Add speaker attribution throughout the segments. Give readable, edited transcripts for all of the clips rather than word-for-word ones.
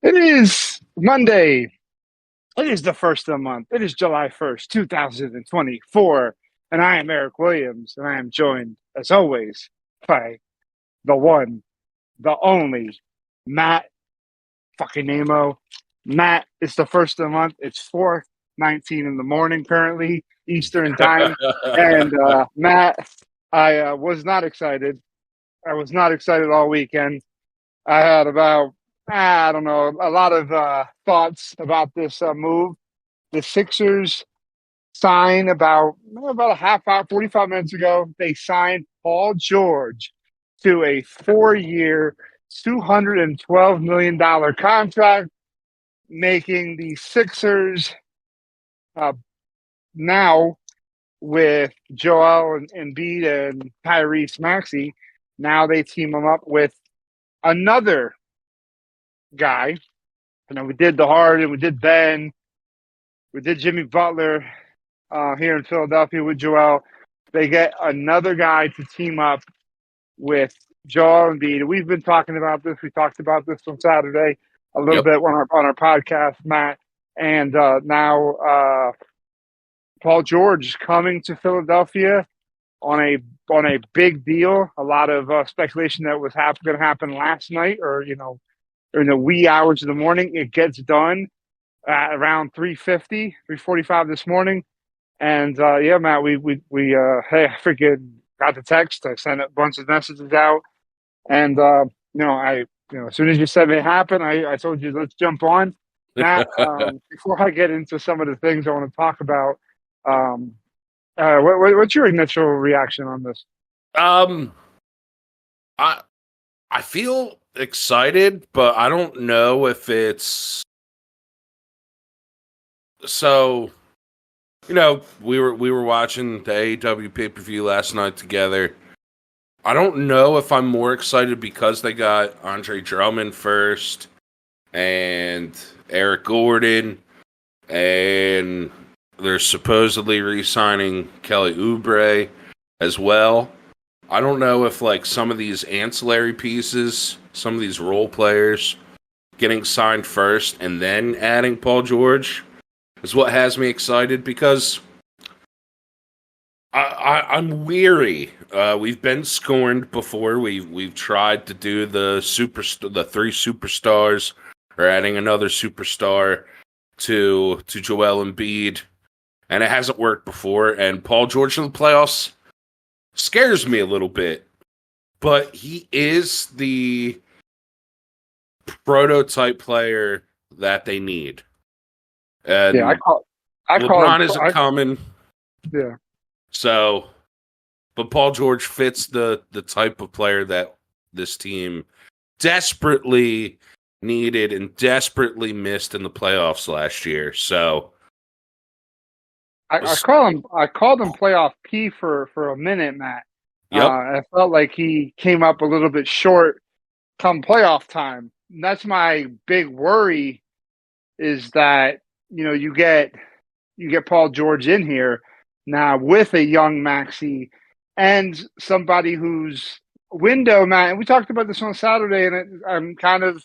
Speaker 1: It is Monday. It is the first of the month. It is July 1st, 2024. And I am Eric Williams, and I am joined, as always, by the one, the only, Matt fucking Nemo. Matt, it's the first of the month. It's 4:19 in the morning currently, Eastern time. And Matt, I was not excited. I was not excited all weekend. I had I don't know, a lot of thoughts about this move. The Sixers signed about a half hour, 45 minutes ago. They signed Paul George to a 4-year, $212 million contract, making the Sixers now with Joel and Embiid and Tyrese Maxey. Now they team them up with another guy. We did the Harden, we did Ben, we did Jimmy Butler here in Philadelphia with Joel. They get another guy to team up with Joel Embiid. We've been talking about this. We talked about this on Saturday a little bit on our podcast, Matt. And now Paul George coming to Philadelphia on a big deal. A lot of speculation that was going to happen last night, or in the wee hours of the morning. It gets done at around 3:45 this morning. And yeah, Matt, we hey, I freaking got the text. I sent a bunch of messages out, and as soon as you said it happened, I told you let's jump on. Matt, before I get into some of the things I want to talk about, what's your initial reaction on this?
Speaker 2: I feel excited, but I don't know if it's so. We were watching the AEW pay-per-view last night together. I don't know if I'm more excited because they got Andre Drummond first and Eric Gordon, and they're supposedly re-signing Kelly Oubre as well. I don't know if some of these ancillary pieces, some of these role players getting signed first and then adding Paul George is what has me excited, because I'm weary. We've been scorned before. We've tried to do the three superstars, or adding another superstar to Joel Embiid, and it hasn't worked before. And Paul George in the playoffs scares me a little bit, but he is the prototype player that they need. And
Speaker 1: yeah,
Speaker 2: LeBron isn't coming.
Speaker 1: Yeah.
Speaker 2: So, but Paul George fits the type of player that this team desperately needed and desperately missed in the playoffs last year. So,
Speaker 1: I called him playoff P for a minute, Matt.
Speaker 2: Yep.
Speaker 1: I felt like he came up a little bit short come playoff time. And that's my big worry, is that you get Paul George in here now with a young Maxey and somebody whose window, Matt, and we talked about this on Saturday, and I'm kind of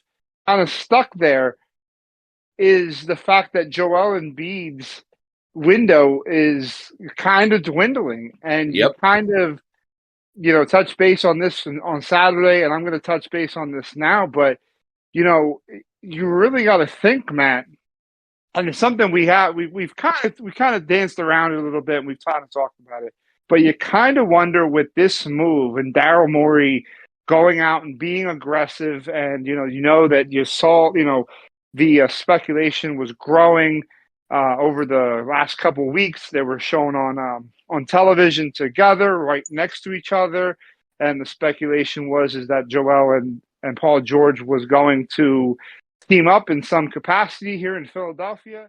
Speaker 1: stuck there, is the fact that Joel Embiid's window is kind of dwindling, and you kind of touch base on this on Saturday, and I'm going to touch base on this now, but you really got to think, Matt, and it's something we've kind of danced around it a little bit, and we've kind of talked about it, but you kind of wonder with this move and Daryl Morey going out and being aggressive, and that you saw the speculation was growing over the last couple of weeks. They were shown on television together, right next to each other, and the speculation is that Joel and Paul George was going to team up in some capacity here in Philadelphia.